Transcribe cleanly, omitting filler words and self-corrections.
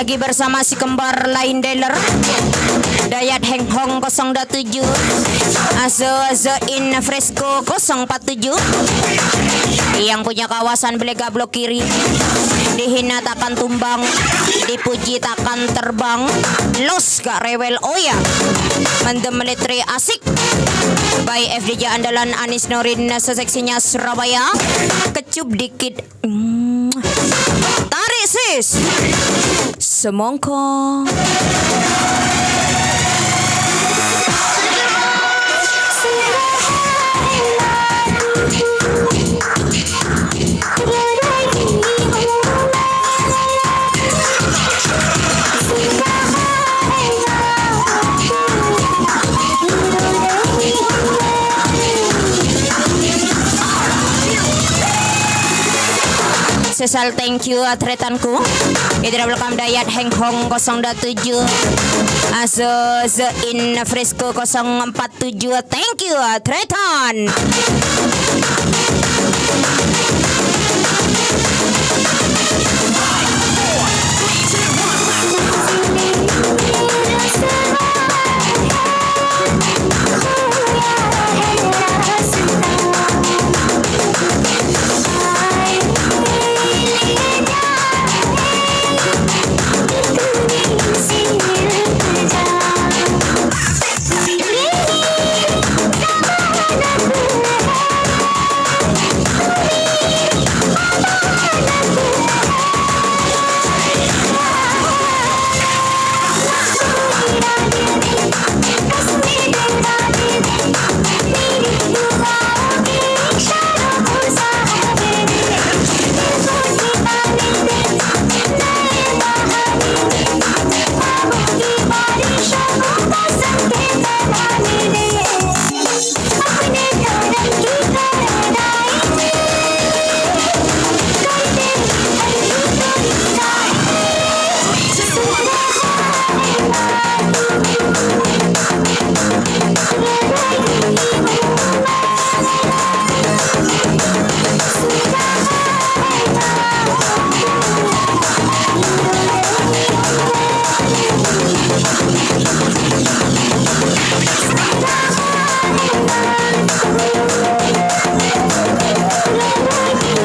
lagi bersama si kembar lain dealer Dayat Heng Hong 027 Azo in Fresco 047 yang punya kawasan Belega Blok Kiri. Dihina takkan tumbang, dipuji takkan terbang, los gak rewel oya. Mendem military asik by FDJ andalan Anis Norin seseksinya Surabaya. Kecup dikit tarik sis semongko. Sesal thank you atretanku. Idra welcome Dayat Heng Hong 027 Azo in Fresco 047. Thank you atretan.